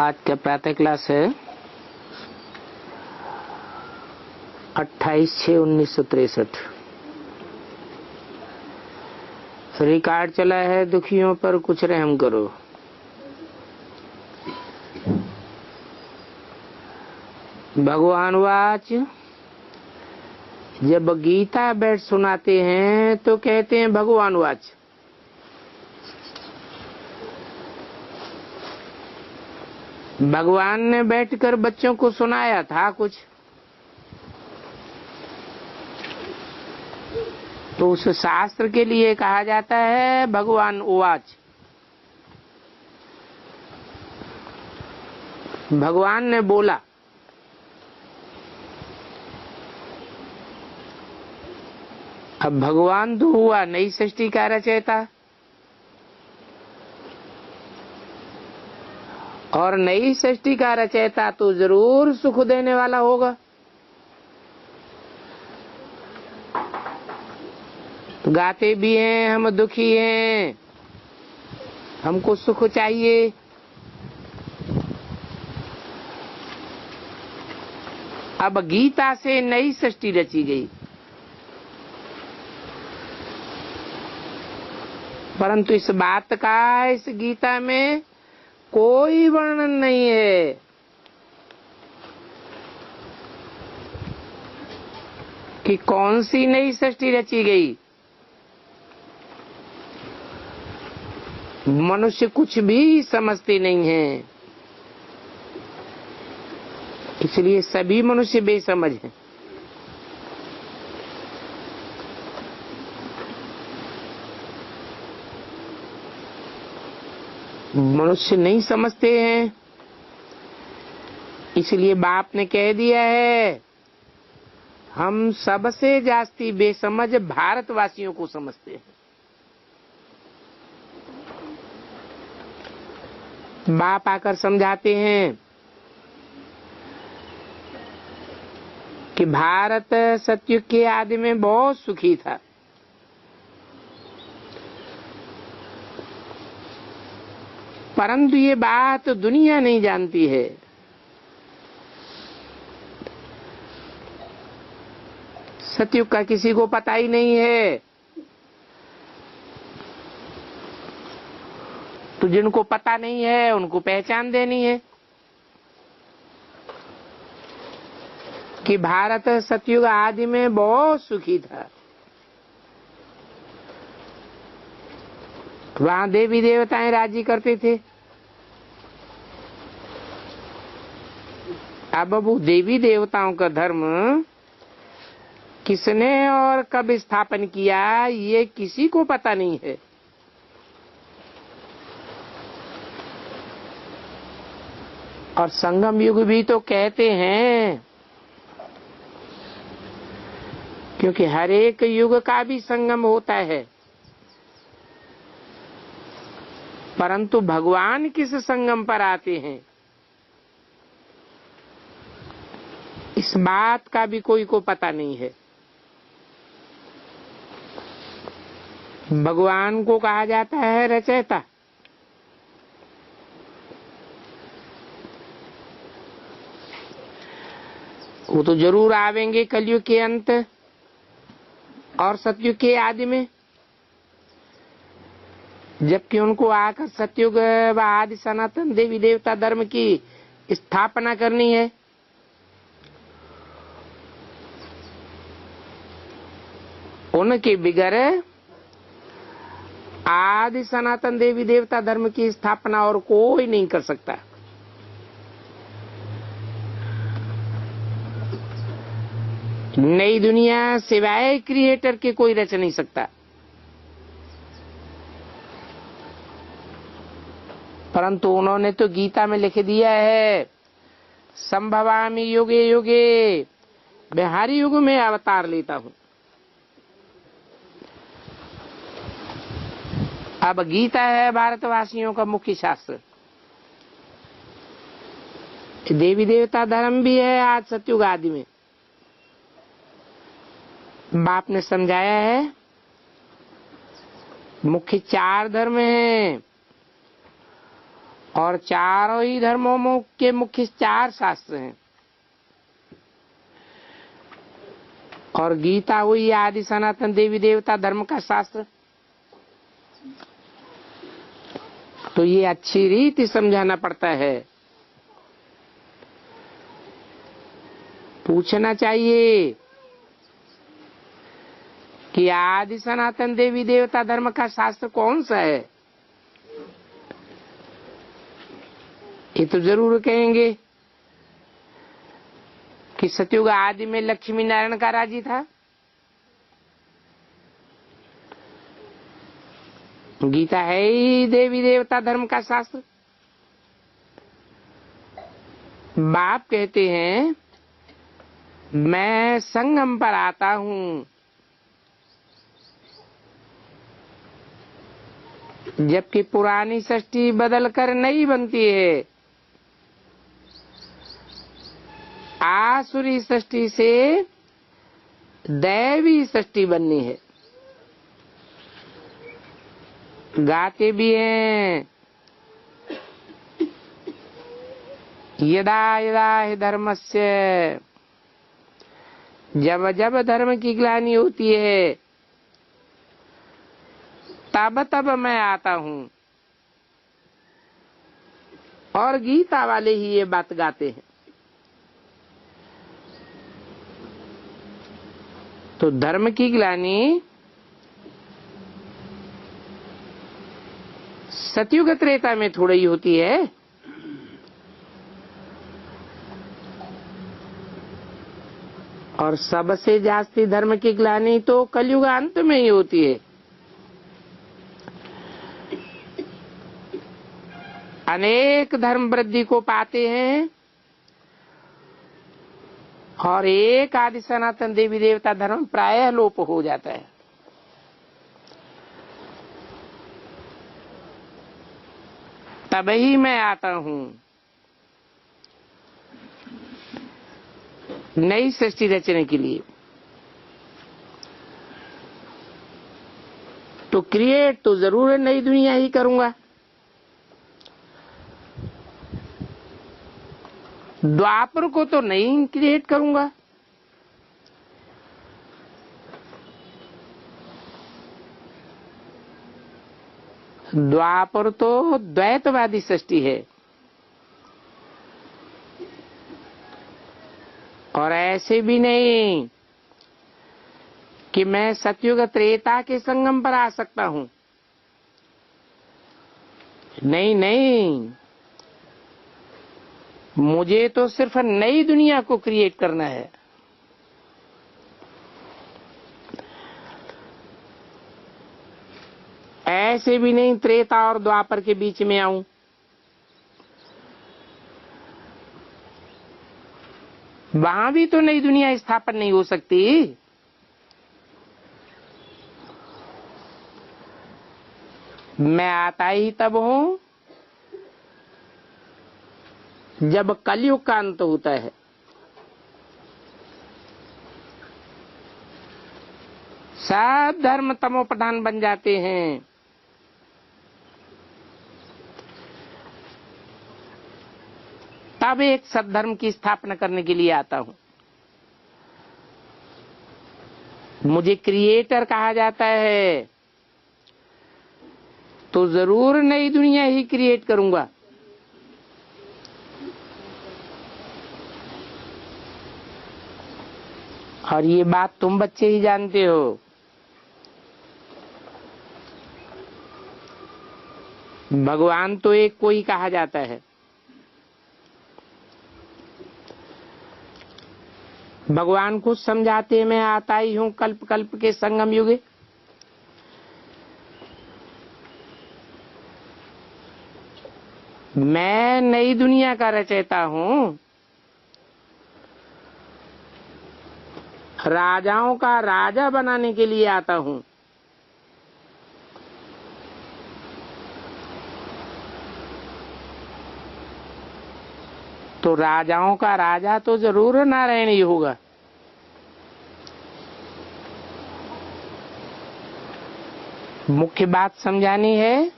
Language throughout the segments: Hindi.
आज का प्रातः क्लास है 28/6/1963। रिकॉर्ड चला है, दुखियों पर कुछ रहम करो। भगवान वाच, जब गीता बैठ सुनाते हैं तो कहते हैं भगवान वाच। भगवान ने बैठकर बच्चों को सुनाया था कुछ, तो उस शास्त्र के लिए कहा जाता है भगवान उवाच। भगवान ने बोला। अब भगवान तो हुआ नई सृष्टि का रचयिता, और नई सृष्टि का रचयिता तो जरूर सुख देने वाला होगा। गाते भी हैं हम दुखी हैं, हमको सुख चाहिए। अब गीता से नई सृष्टि रची गई, परंतु इस बात का इस गीता में कोई वर्णन नहीं है कि कौन सी नई सृष्टि रची गई। मनुष्य कुछ भी समझते नहीं है, इसलिए सभी मनुष्य बेसमझ हैं। मनुष्य नहीं समझते हैं, इसलिए बाप ने कह दिया है हम सबसे जास्ती बेसमझ भारतवासियों को समझते हैं। बाप आकर समझाते हैं कि भारत सतयुग के आदि में बहुत सुखी था, परंतु ये बात दुनिया नहीं जानती है। सतयुग का किसी को पता ही नहीं है, तो जिनको पता नहीं है उनको पहचान देनी है कि भारत सतयुग आदि में बहुत सुखी था। वहां देवी देवताएं राज्य करते थे। अब वो देवी देवताओं का धर्म किसने और कब स्थापन किया ये किसी को पता नहीं है। और संगम युग भी तो कहते हैं, क्योंकि हर एक युग का भी संगम होता है, परंतु भगवान किस संगम पर आते हैं इस बात का भी कोई को पता नहीं है। भगवान को कहा जाता है रचयिता। वो तो जरूर आवेंगे कलयुग के अंत और सतयुग के आदि में, जबकि उनको आकर सतयुग व आदि सनातन देवी देवता धर्म की स्थापना करनी है। उनके बिगर आदि सनातन देवी देवता धर्म की स्थापना और कोई नहीं कर सकता। नई दुनिया सिवाय क्रिएटर के कोई रच नहीं सकता, परंतु उन्होंने तो गीता में लिख दिया है संभवामि युगे युगे, मैं हर युग में अवतार लेता हूं। अब गीता है भारतवासियों का मुख्य शास्त्र। देवी देवता धर्म भी है आज सतयुग आदि में। बाप ने समझाया है मुख्य 4 धर्म हैं, और चारों ही धर्मों के मुख्य 4 शास्त्र हैं। और गीता हुई आदि सनातन देवी देवता धर्म का शास्त्र। तो ये अच्छी रीति समझाना पड़ता है। पूछना चाहिए कि आदि सनातन देवी देवता धर्म का शास्त्र कौन सा है। ये तो जरूर कहेंगे कि सतयुग आदि में लक्ष्मी नारायण का राज्य था। गीता है ही देवी देवता धर्म का शास्त्र। बाप कहते हैं मैं संगम पर आता हूं, जबकि पुरानी सृष्टि बदल कर नई बनती है। आसुरी सृष्टि से दैवी सृष्टि बननी है। गाते भी हैं यदा यदा हि धर्मस्य, जब जब धर्म की ग्लानि होती है तब तब मैं आता हूं। और गीता वाले ही ये बात गाते हैं। तो धर्म की ग्लानि सतयुग त्रेता में थोड़ी ही होती है। और सबसे जास्ती धर्म की ग्लानि तो कलयुग अंत में ही होती है। अनेक धर्म वृद्धि को पाते हैं और एक आदि सनातन देवी देवता धर्म प्रायः लोप हो जाता है। तभी मैं आता हूं नई सृष्टि रचने के लिए। तो क्रिएट तो जरूर नई दुनिया ही करूंगा। द्वापर को तो नहीं क्रिएट करूंगा। द्वापर तो द्वैतवादी सृष्टि है। और ऐसे भी नहीं कि मैं सतयुग त्रेता के संगम पर आ सकता हूं। नहीं नहीं, मुझे तो सिर्फ नई दुनिया को क्रिएट करना है। ऐसे भी नहीं त्रेता और द्वापर के बीच में आऊं। वहां भी तो नई दुनिया स्थापन नहीं हो सकती। मैं आता ही तब हूं जब कलयुग का अंत होता है। सब धर्म तमो प्रधान बन जाते हैं। तब एक सद्धर्म की स्थापना करने के लिए आता हूं। मुझे क्रिएटर कहा जाता है तो जरूर नई दुनिया ही क्रिएट करूंगा। और ये बात तुम बच्चे ही जानते हो। भगवान तो एक को ही कहा जाता है। भगवान को समझाते मैं आता ही हूं कल्प कल्प के संगम युगे। मैं नई दुनिया का रचयिता हूं। राजाओं का राजा बनाने के लिए आता हूं। तो राजाओं का राजा तो जरूर नारायण ही होगा। मुख्य बात समझानी है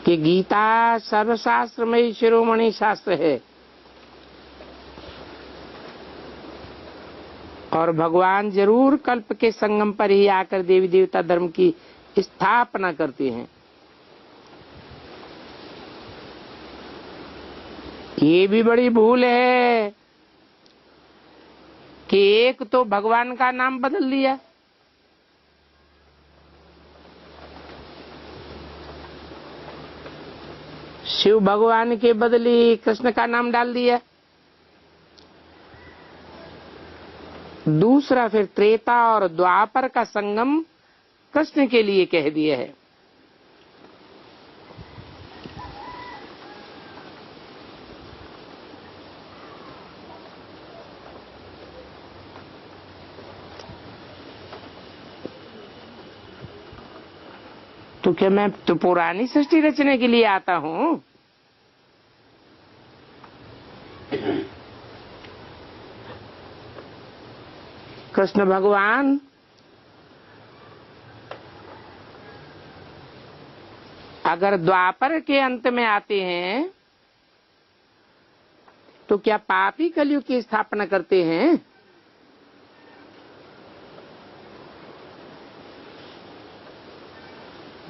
कि गीता सर्वशास्त्रमयी शिरोमणि शास्त्र है और भगवान जरूर कल्प के संगम पर ही आकर देवी देवता धर्म की स्थापना करते हैं। ये भी बड़ी भूल है कि एक तो भगवान का नाम बदल दिया, शिव भगवान के बदले कृष्ण का नाम डाल दिया। दूसरा फिर त्रेता और द्वापर का संगम कृष्ण के लिए कह दिया है। तो क्या मैं तो पुरानी सृष्टि रचने के लिए आता हूं? कृष्ण भगवान अगर द्वापर के अंत में आते हैं तो क्या पापी कलयुग की स्थापना करते हैं?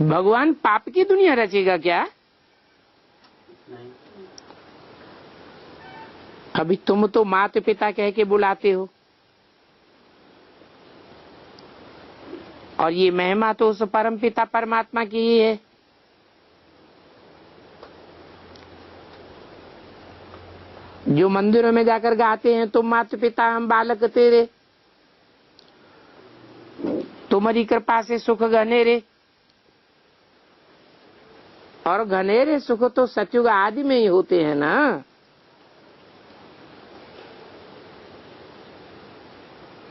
भगवान पाप की दुनिया रचेगा क्या? नहीं। अभी तुम तो माता पिता कह के बुलाते हो और ये महिमा तो उस परम पिता परमात्मा की ही है। जो मंदिरों में जाकर गाते हैं तुम माता पिता हम बालक तेरे, तुम्हारी कृपा से सुख घनेरे, और घनेरे सुख तो सतयुग आदि में ही होते हैं ना।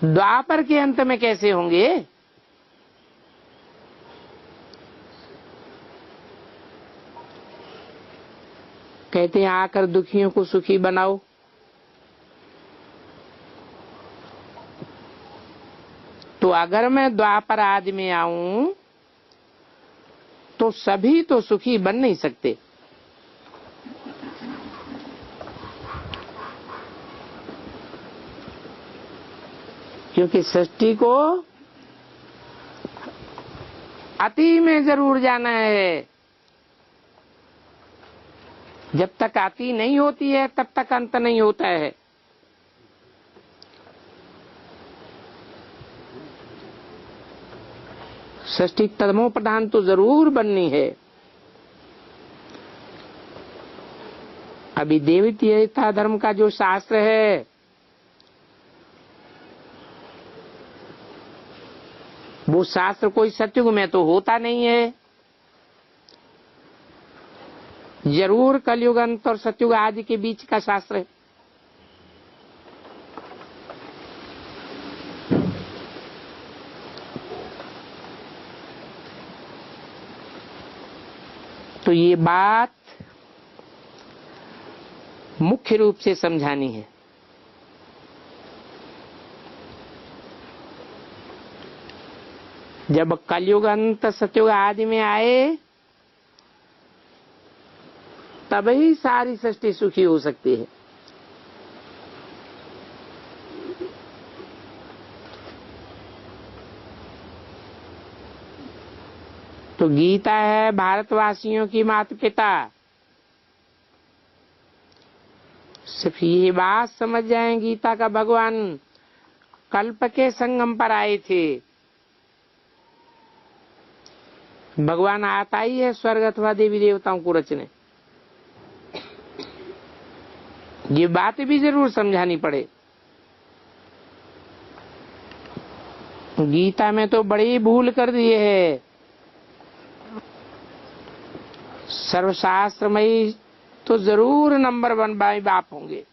द्वापर के अंत में कैसे होंगे? कहते हैं आकर दुखियों को सुखी बनाओ। तो अगर मैं द्वापर आदि में आऊं तो सभी तो सुखी बन नहीं सकते, क्योंकि सृष्टि को अति में जरूर जाना है। जब तक अति नहीं होती है तब तक अंत नहीं होता है। सृष्टि तमो प्रधान तो जरूर बननी है। अभी देवी देवता धर्म का जो शास्त्र है वो शास्त्र कोई सतयुग में तो होता नहीं है, जरूर कलयुग अंत और सतयुग आदि के बीच का शास्त्र है। तो ये बात मुख्य रूप से समझानी है। जब कलयुग अंत सतयुग आदि में आए तभी सारी सृष्टि सुखी हो सकती है। तो गीता है भारतवासियों की माता पिता। सिर्फ ये बात समझ जाएं गीता का भगवान कल्प के संगम पर आए थे। भगवान आता ही है स्वर्ग अथवा देवी देवताओं को रचने। ये बात भी जरूर समझानी पड़े। गीता में तो बड़ी भूल कर दी है। सर्वशास्त्रमयी तो जरूर नंबर 1 माई बाप होंगे।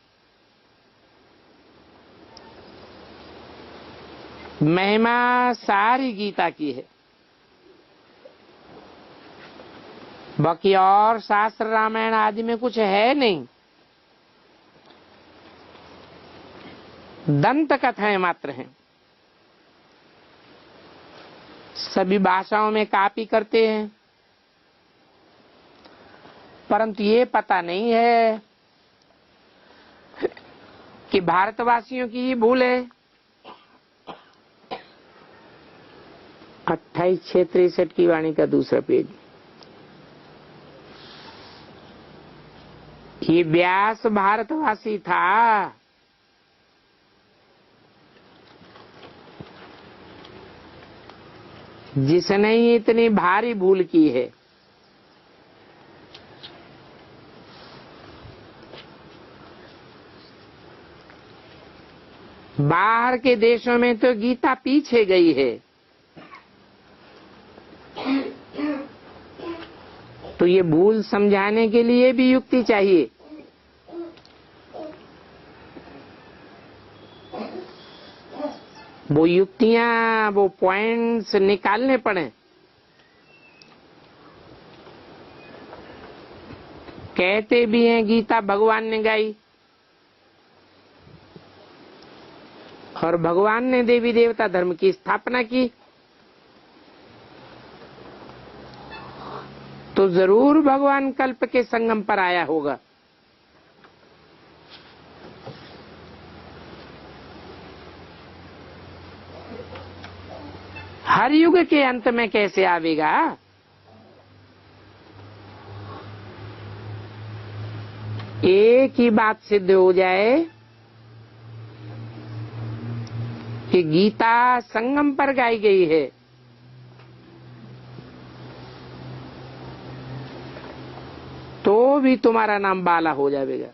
महिमा सारी गीता की है, बाकी और शास्त्र रामायण आदि में कुछ है नहीं। दंत कथाएं मात्र हैं। सभी भाषाओं में कॉपी करते हैं परंतु ये पता नहीं है कि भारतवासियों की ही भूल है। 28-6-63 की वाणी का दूसरा पेज। ये व्यास भारतवासी था, जिसने इतनी भारी भूल की है। बाहर के देशों में तो गीता पीछे गई है, तो ये भूल समझाने के लिए भी युक्ति चाहिए। वो युक्तियां, वो पॉइंट्स निकालने पड़े। कहते भी हैं गीता भगवान ने गाई, और भगवान ने देवी देवता धर्म की स्थापना की, तो जरूर भगवान कल्प के संगम पर आया होगा। हर युग के अंत में कैसे आवेगा? एक ही बात सिद्ध हो जाए कि गीता संगम पर गाई गई है, तो भी तुम्हारा नाम बाला हो जाएगा।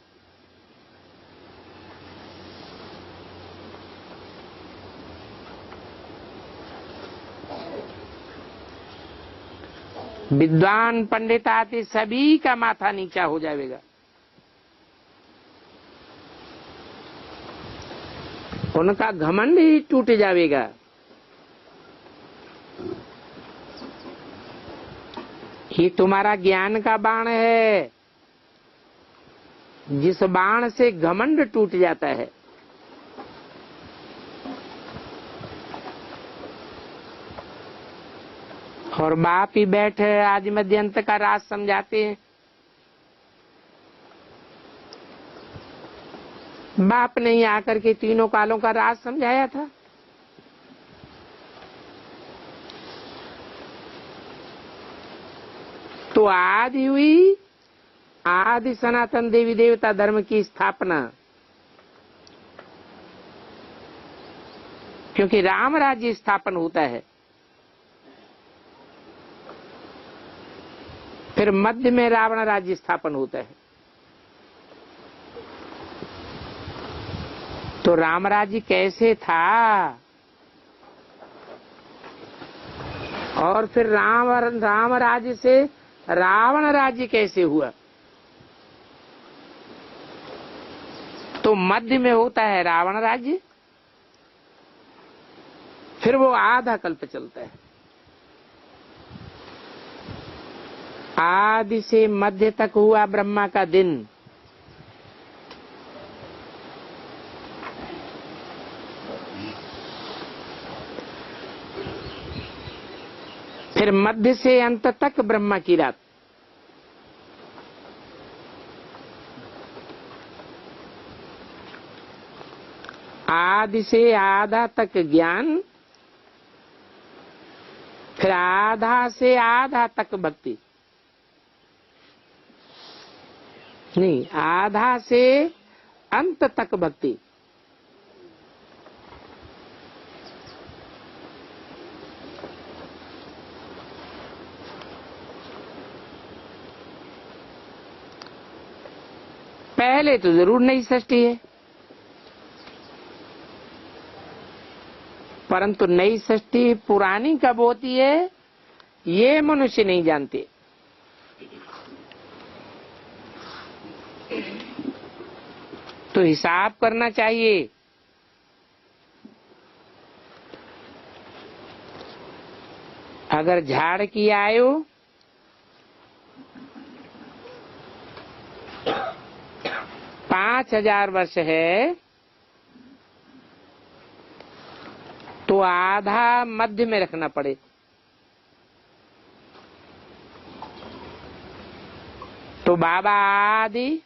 विद्वान पंडित आदि सभी का माथा नीचा हो जाएगा। उनका घमंड ही टूट जाएगा। ये तुम्हारा ज्ञान का बाण है, जिस बाण से घमंड टूट जाता है। और बाप ही बैठे आदि मध्य अंत का राज समझाते हैं। बाप ने ही आकर के तीनों कालों का राज समझाया था। तो आदि हुई, आदि सनातन देवी देवता धर्म की स्थापना। क्योंकि राम राज्य स्थापन होता है, फिर मध्य में रावण राज्य स्थापन होता है। तो राम राज्य कैसे था, और फिर राम राज्य से रावण राज्य कैसे हुआ? तो मध्य में होता है रावण राज्य, फिर वो आधा कल्प चलता है। आदि से मध्य तक हुआ ब्रह्मा का दिन, फिर मध्य से अंत तक ब्रह्मा की रात। आदि से आधा तक ज्ञान, फिर आधा से आधा तक भक्ति। नहीं, आधा से अंत तक भक्ति। पहले तो जरूर नई सृष्टि है, परंतु नई सृष्टि पुरानी कब होती है ये मनुष्य नहीं जानते। तो हिसाब करना चाहिए। अगर झाड़ की आयु 5000 वर्ष है, तो आधा मध्य में रखना पड़े। तो तो बाबा आदि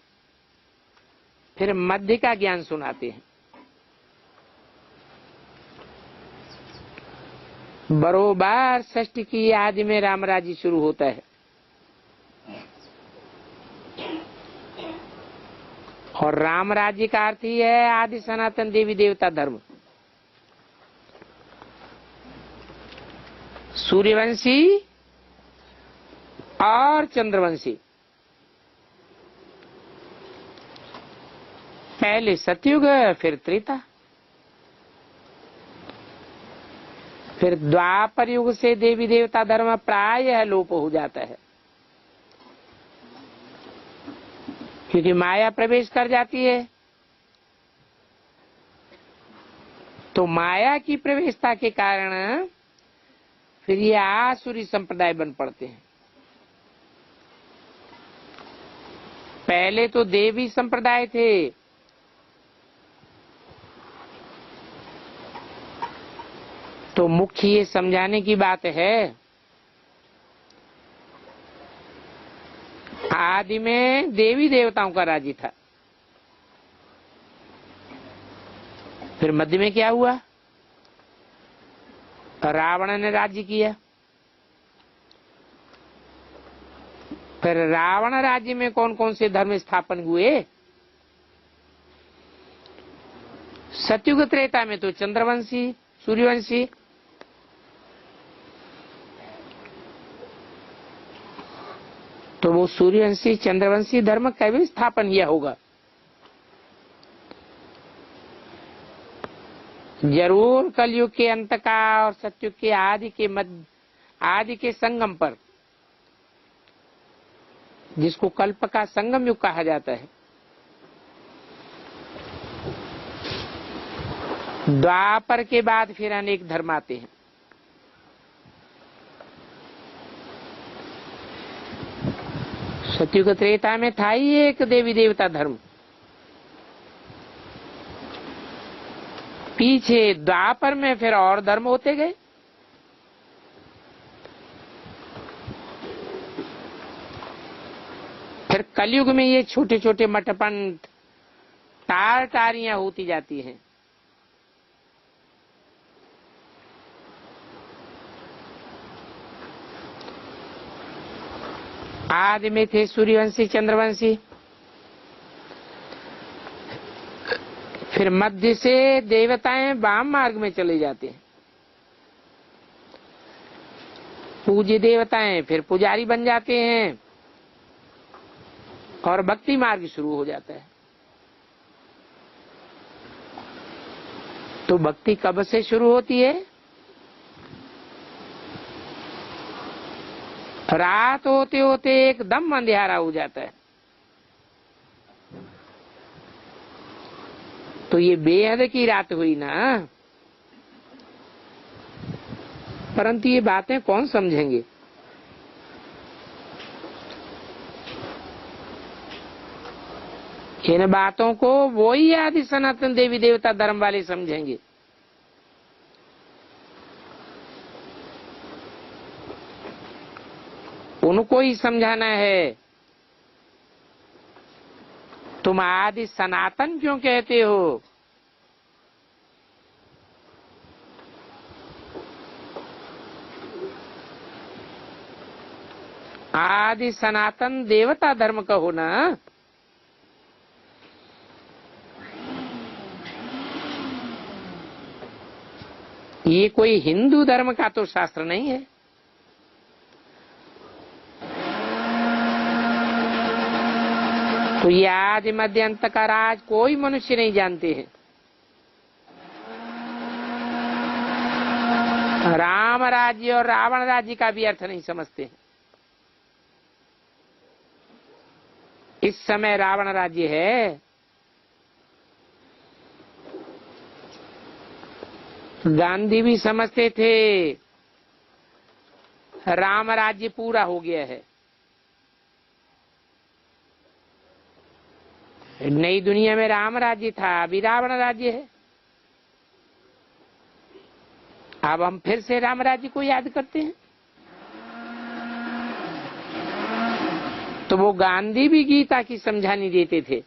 फिर मध्य का ज्ञान सुनाते हैं। बरोबर षष्ठ की आदि में राम राज्य शुरू होता है और राम राज्य का अर्थ ही है आदि सनातन देवी देवता धर्म। सूर्यवंशी और चंद्रवंशी, पहले सतयुग फिर त्रेता, फिर द्वापर युग से देवी देवता धर्म प्रायः लोप हो जाता है, क्योंकि माया प्रवेश कर जाती है। तो माया की प्रवेशता के कारण फिर ये आसुरी संप्रदाय बन पड़ते हैं। पहले तो देवी संप्रदाय थे, तो मुख्य ये समझाने की बात है आदि में देवी देवताओं का राज्य था। फिर मध्य में क्या हुआ? रावण ने राज्य किया। फिर रावण राज्य में कौन कौन से धर्म स्थापन हुए? सतयुग त्रेता में तो चंद्रवंशी सूर्यवंशी, तो वो सूर्यवंशी चंद्रवंशी धर्म कभी स्थापन किया होगा? जरूर कलयुग के अंत का और सतयुग के आदि के मध्य आदि के संगम पर, जिसको कल्प का संगम युग कहा जाता है, द्वापर के बाद फिर अनेक धर्म आते हैं। सतयुग त्रेता में था ही एक देवी देवता धर्म, पीछे द्वापर में फिर और धर्म होते गए। फिर कलयुग में ये छोटे छोटे मठपंथ टार टारियां होती जाती हैं। आदि में थे सूर्यवंशी चंद्रवंशी, फिर मध्य से देवताएं वाम मार्ग में चले जाते हैं। पूज्य देवताएं फिर पुजारी बन जाते हैं और भक्ति मार्ग शुरू हो जाता है। तो भक्ति कब से शुरू होती है? रात होते होते एकदम अंधेरा हो जाता है। तो ये बेहद की रात हुई ना, परंतु ये बातें कौन समझेंगे? इन बातों को वो ही आदि सनातन देवी देवता धर्म वाले समझेंगे। उनको ही समझाना है, तुम आदि सनातन क्यों कहते हो? आदि सनातन देवता धर्म कहो ना। ये कोई हिंदू धर्म का तो शास्त्र नहीं है। तो ये आदि मध्य अंत का राज कोई मनुष्य नहीं जानते हैं। राम राज्य और रावण राज्य का भी अर्थ नहीं समझते हैं। इस समय रावण राज्य है, गांधी भी समझते थे राम राज्य पूरा हो गया है, नई दुनिया में राम राज्य था, अभी रावण राज्य है। अब हम फिर से राम राज्य को याद करते हैं। तो वो गांधी भी गीता की समझानी देते थे,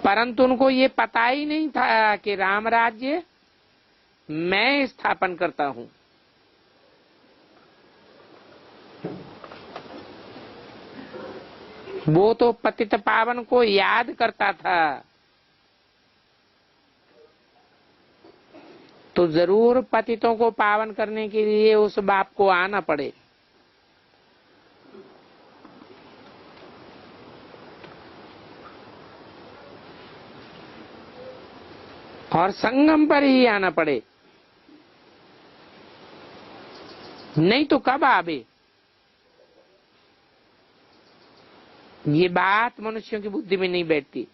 परंतु उनको ये पता ही नहीं था कि राम राज्य मैं स्थापन करता हूं। वो तो पतित पावन को याद करता था, तो जरूर पतितों को पावन करने के लिए उस बाप को आना पड़े। और संगम पर ही आना पड़े, नहीं तो कब आवे। ये बात मनुष्यों की बुद्धि में नहीं बैठती।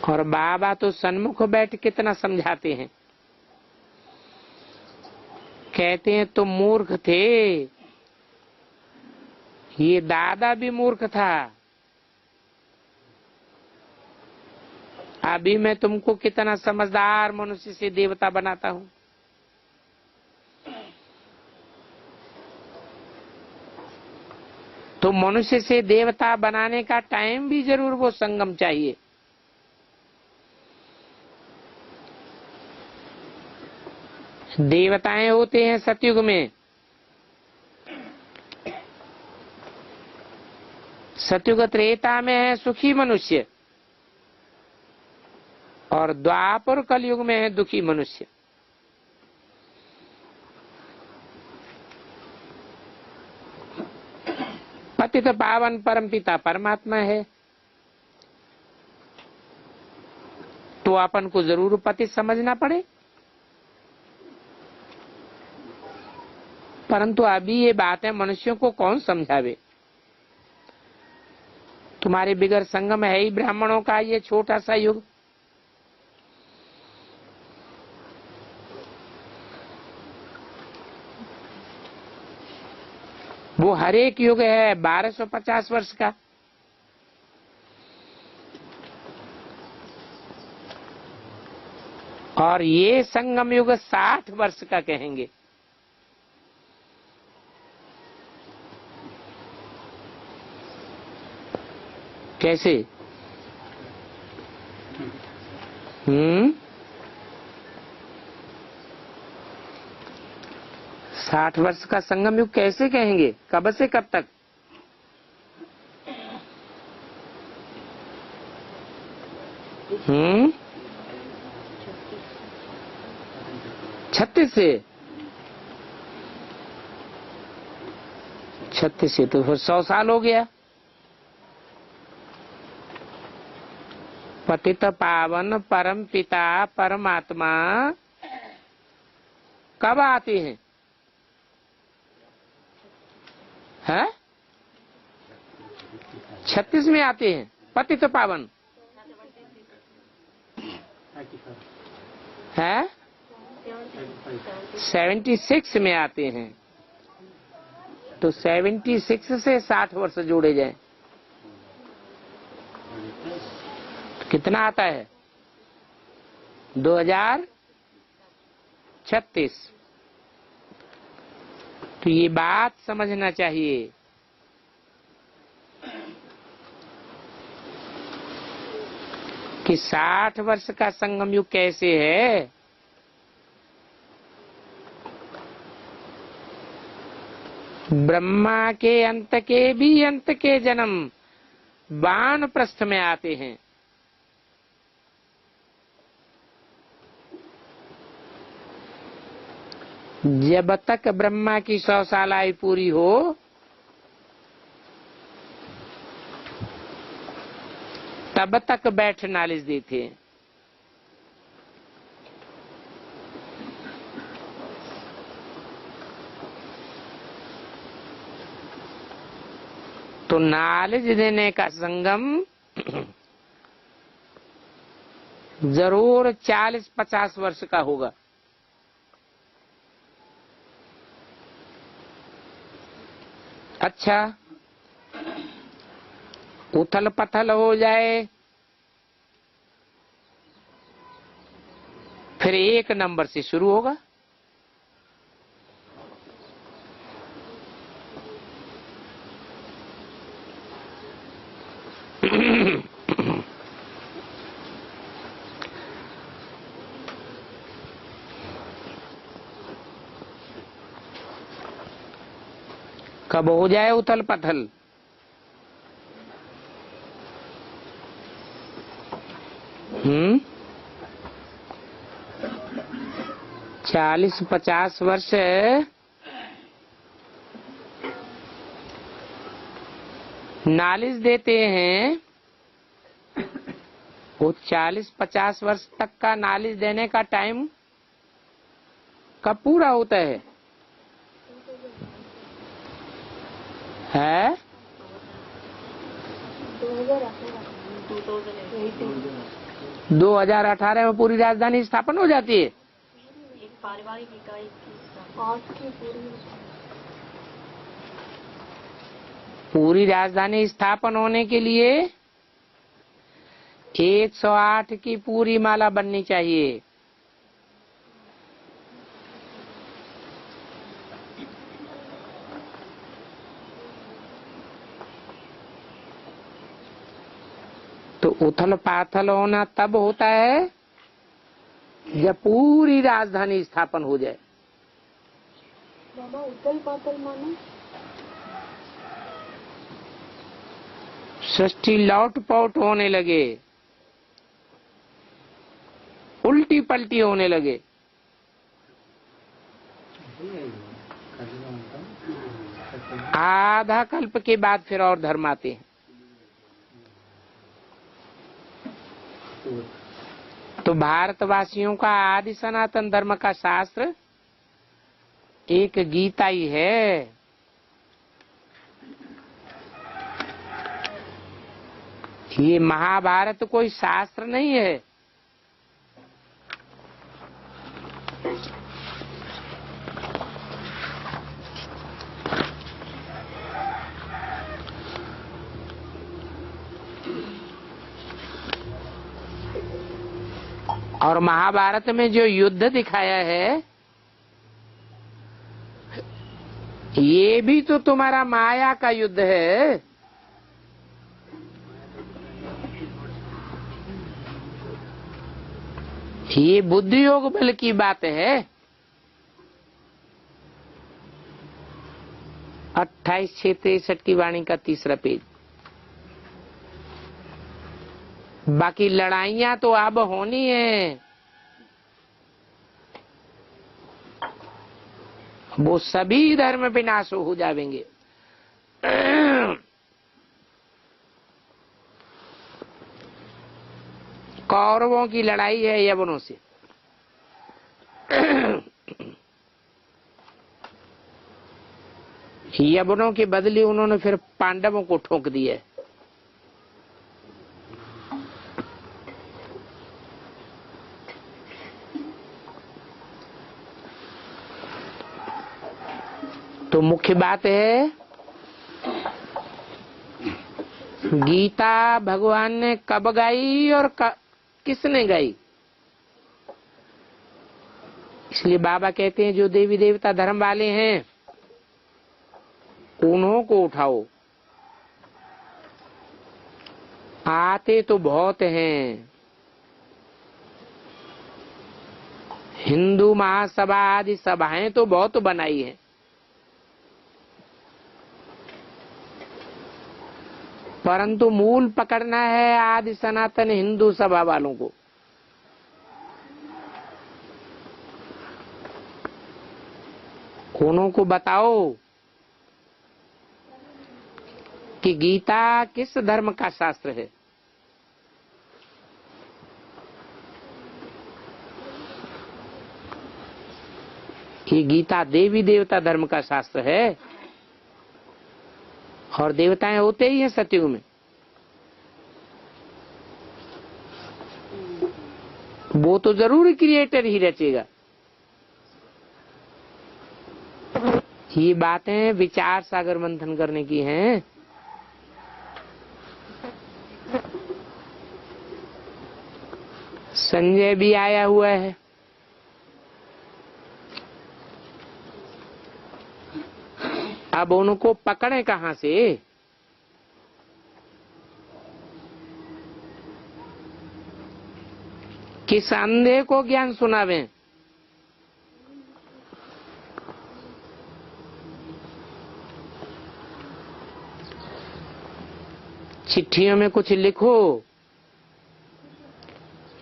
और बाबा तो सन्मुख बैठ कितना समझाते हैं, कहते हैं तुम मूर्ख थे, ये दादा भी मूर्ख था, अभी मैं तुमको कितना समझदार मनुष्य से देवता बनाता हूं। तो मनुष्य से देवता बनाने का टाइम भी जरूर वो संगम चाहिए। देवताएं होते हैं सतयुग में, सतयुग त्रेता में है सुखी मनुष्य, और द्वापर कलयुग में है दुखी मनुष्य। पतित पावन परमपिता परमात्मा है, तो अपन को जरूर पतित समझना पड़े। परंतु अभी ये बातें मनुष्यों को कौन समझावे। तुम्हारे बिगर संगम है ही ब्राह्मणों का ये छोटा सा युग। वो हर एक युग है 1250 वर्ष का, और ये संगम युग 60 वर्ष का कहेंगे। कैसे? 60 वर्ष का संगम युग कैसे कहेंगे? कब से कब तक? हम्म 36 से 36 से तो फिर 100 साल हो गया। पतित पावन परम पिता परमात्मा कब आते हैं? है 36 में आते हैं पतित पावन है, 76 में आते हैं। तो 76 से 60 वर्ष जोड़े जाए तो कितना आता है? 2036। तो ये बात समझना चाहिए कि 60 वर्ष का संगम युग कैसे है। ब्रह्मा के अंत के भी अंत के जन्म वानप्रस्थ में आते हैं। जब तक ब्रह्मा की 100 साल आयु पूरी हो तब तक बैठ नॉलेज देते हैं। तो नॉलेज देने का संगम जरूर 40-50 वर्ष का होगा। अच्छा, उथल पथल हो जाए फिर 1 नंबर से शुरू होगा। कब हो जाए उथल पथल। हम्म, 40-50 वर्ष नॉलेज देते हैं, वो 40-50 वर्ष तक का नॉलेज देने का टाइम कब पूरा होता है? 2018 में पूरी राजधानी स्थापन हो जाती है। एक पारिवारिक इकाई पूरी राजधानी स्थापन होने के लिए 108 की पूरी माला बननी चाहिए। तो उथल पाथल होना तब होता है जब पूरी राजधानी स्थापन हो जाए। बाबा उथल पाथल माने सृष्टि लौट पौट होने लगे, उल्टी पलटी होने लगे। आधा कल्प के बाद फिर और धर्म आते हैं। तो भारतवासियों का आदि सनातन धर्म का शास्त्र एक गीता ही है। ये महाभारत कोई शास्त्र नहीं है। और महाभारत में जो युद्ध दिखाया है ये भी तो तुम्हारा माया का युद्ध है। ये बुद्धि योग बल की बात है। 28/6/63 की वाणी का 3रा पेज। बाकी लड़ाइयां तो अब होनी है, वो सभी धर्म विनाश हो जाएंगे। कौरवों की लड़ाई है यवनों से। यवनों के बदले उन्होंने फिर पांडवों को ठोक दिया। तो मुख्य बात है गीता भगवान ने कब गाई और किसने गाई। इसलिए बाबा कहते हैं जो देवी देवता धर्म वाले हैं उन्हों को उठाओ। आते तो बहुत हैं, हिंदू महासभा आदि सभाएं तो बहुत बनाई हैं, परंतु मूल पकड़ना है आदि सनातन हिंदू सभा वालों को। उन्हों को बताओ कि गीता किस धर्म का शास्त्र है। ये गीता देवी देवता धर्म का शास्त्र है और देवताएं होते ही हैं सतयुग में। वो तो जरूर क्रिएटर ही रचेगा। ये बातें विचार सागर मंथन करने की हैं। संजय भी आया हुआ है। अब उनको पकड़े कहां से। किस अंधे को ज्ञान सुनावें। चिट्ठियों में कुछ लिखो।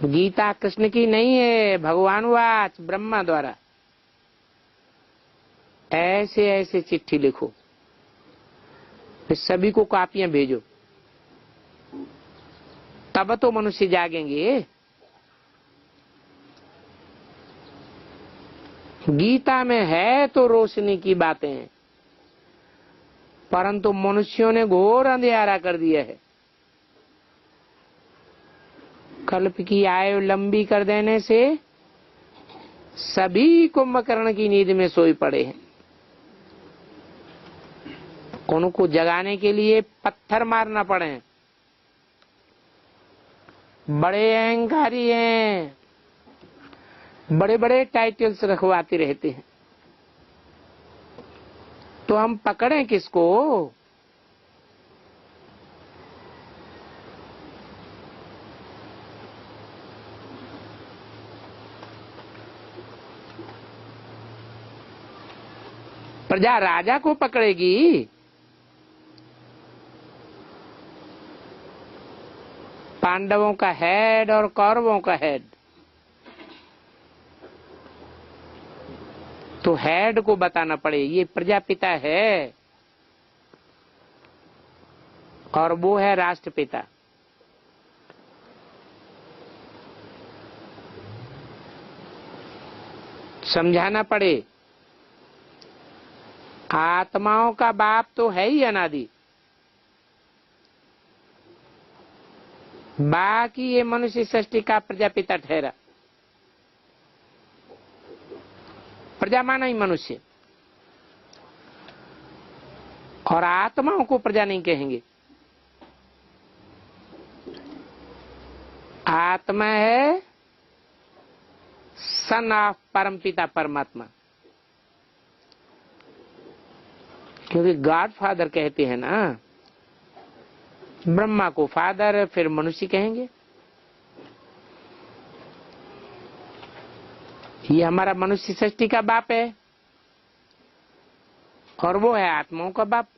गीता कृष्ण की नहीं है, भगवान वाच ब्रह्मा द्वारा। ऐसे ऐसे चिट्ठी लिखो, फिर सभी को कॉपियां भेजो, तब तो मनुष्य जागेंगे। गीता में है तो रोशनी की बातें, परंतु मनुष्यों ने घोर अंधेरा कर दिया है। कल्प की आयु लंबी कर देने से सभी कुंभकर्ण की नींद में सोए पड़े हैं। उनको जगाने के लिए पत्थर मारना पड़े। बड़े अहंकारी हैं, बड़े बड़े टाइटल्स रखवाते रहते हैं, तो हम पकड़ें किसको? प्रजा राजा को पकड़ेगी। पांडवों का हेड और कौरवों का हेड, तो हेड को बताना पड़े ये प्रजापिता है और वो है राष्ट्रपिता। समझाना पड़े आत्माओं का बाप तो है ही अनादि, बाकी ये मनुष्य सृष्टि का प्रजापिता ठहरा। प्रजा माना ही मनुष्य, और आत्माओं को प्रजा नहीं कहेंगे। आत्मा है सन ऑफ परमपिता परमात्मा, क्योंकि गॉड फादर कहते हैं ना, ब्रह्मा को फादर, फिर मनुष्य कहेंगे। ये हमारा मनुष्य सृष्टि का बाप है और वो है आत्माओं का बाप,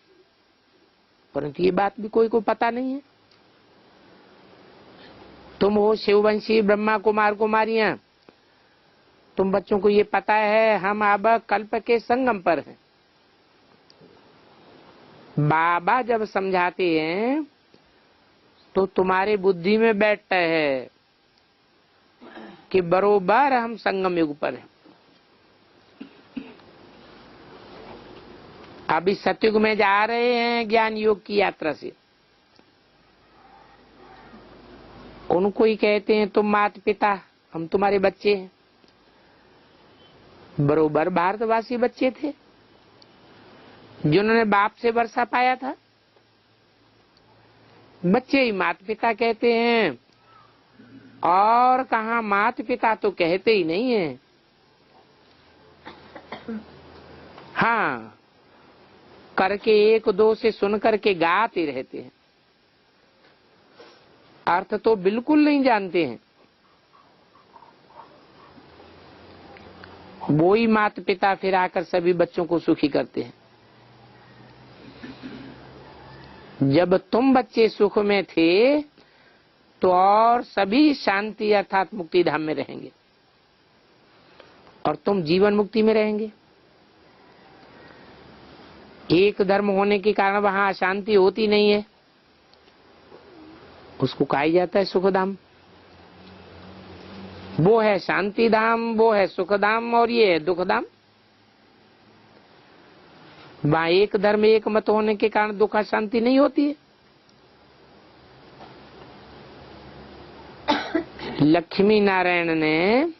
परंतु ये बात भी कोई को पता नहीं है। तुम हो शिववंशी ब्रह्मा कुमार कुमारियां, तुम बच्चों को ये पता है हम अब कल्प के संगम पर हैं। बाबा जब समझाते हैं तो तुम्हारी बुद्धि में बैठता है कि बरोबर हम संगम युग पर हैं। अभी सतयुग में जा रहे हैं ज्ञान योग की यात्रा से। उनको ही कहते हैं तुम माता पिता, हम तुम्हारे बच्चे हैं। बरोबर भारतवासी बच्चे थे जिन्होंने बाप से वर्षा पाया था। बच्चे ही माता पिता कहते हैं, और कहा माता पिता तो कहते ही नहीं है। हाँ, करके एक दो से सुन करके गाते रहते हैं, अर्थ तो बिल्कुल नहीं जानते हैं। वो ही माता पिता फिर आकर सभी बच्चों को सुखी करते हैं। जब तुम बच्चे सुख में थे तो और सभी शांति अर्थात मुक्ति धाम में रहेंगे और तुम जीवन मुक्ति में रहेंगे। एक धर्म होने के कारण वहां अशांति होती नहीं है, उसको कहा जाता है सुखधाम। वो है शांति धाम, वो है सुखधाम, और ये है दुखधाम। वहां एक धर्म एक मत होने के कारण दुख शांति नहीं होती है। लक्ष्मी नारायण ने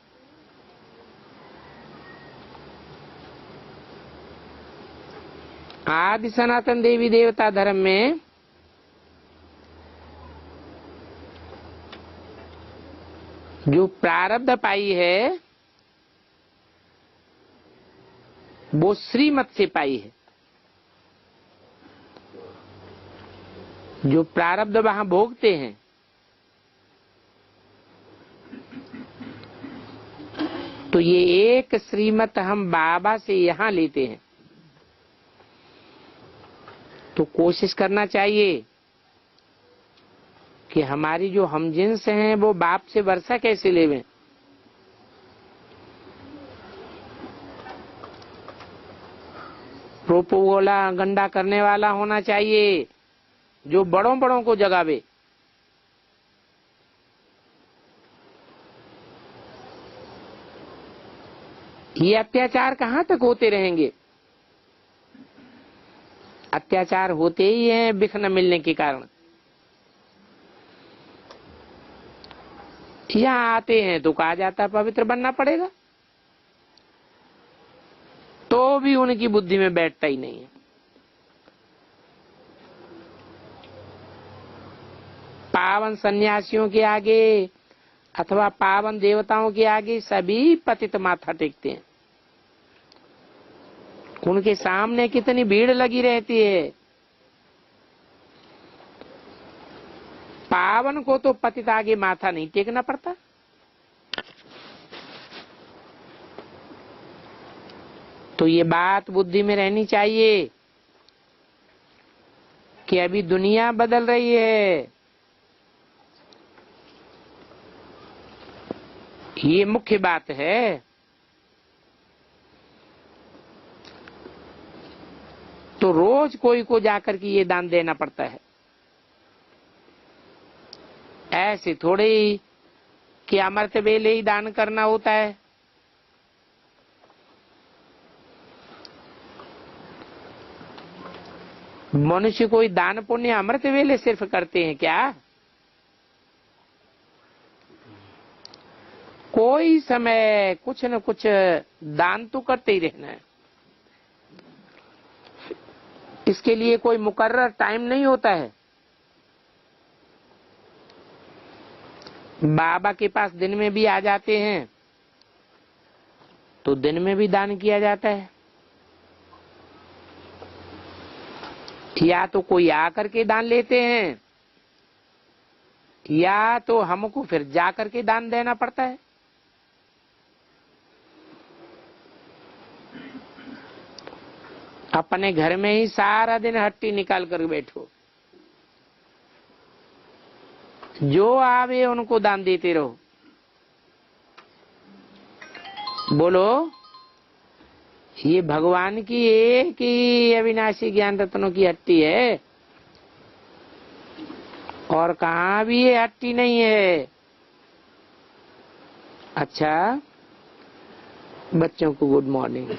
आदि सनातन देवी देवता धर्म में जो प्रारब्ध पाई है वो श्रीमत से पाई है। जो प्रारब्ध वहां भोगते हैं तो ये एक श्रीमत हम बाबा से यहाँ लेते हैं। तो कोशिश करना चाहिए कि हमारी जो हमजिन्स हैं वो बाप से वर्षा कैसे लेवें। प्रोपोगंडा करने वाला होना चाहिए जो बड़ों बड़ों को जगावे। ये अत्याचार कहाँ तक होते रहेंगे? अत्याचार होते ही हैं बिख न मिलने के कारण। यहाँ आते हैं तो कहा जाता है पवित्र बनना पड़ेगा, तो भी उनकी बुद्धि में बैठता ही नहीं है। पावन सन्यासियों के आगे अथवा पावन देवताओं के आगे सभी पतित माथा टेकते हैं। उनके सामने कितनी भीड़ लगी रहती है। पावन को तो पतित आगे माथा नहीं टेकना पड़ता। तो ये बात बुद्धि में रहनी चाहिए कि अभी दुनिया बदल रही है। ये मुख्य बात है। तो रोज कोई को जाकर के ये दान देना पड़ता है। ऐसे थोड़े ही कि अमृत वेले ही दान करना होता है। मनुष्य कोई दान पुण्य अमृत वेले सिर्फ करते हैं क्या? कोई समय कुछ न कुछ दान तो करते ही रहना है। इसके लिए कोई मुकर्रर टाइम नहीं होता है। बाबा के पास दिन में भी आ जाते हैं तो दिन में भी दान किया जाता है, या तो कोई आकर के दान लेते हैं या तो हमको फिर जाकर के दान देना पड़ता है। अपने घर में ही सारा दिन हट्टी निकाल कर बैठो, जो आवे उनको दान देते रहो। बोलो, ये भगवान की एक ही अविनाशी ज्ञान रत्नों की हट्टी है और कहाँ भी ये हट्टी नहीं है। अच्छा, बच्चों को गुड मॉर्निंग।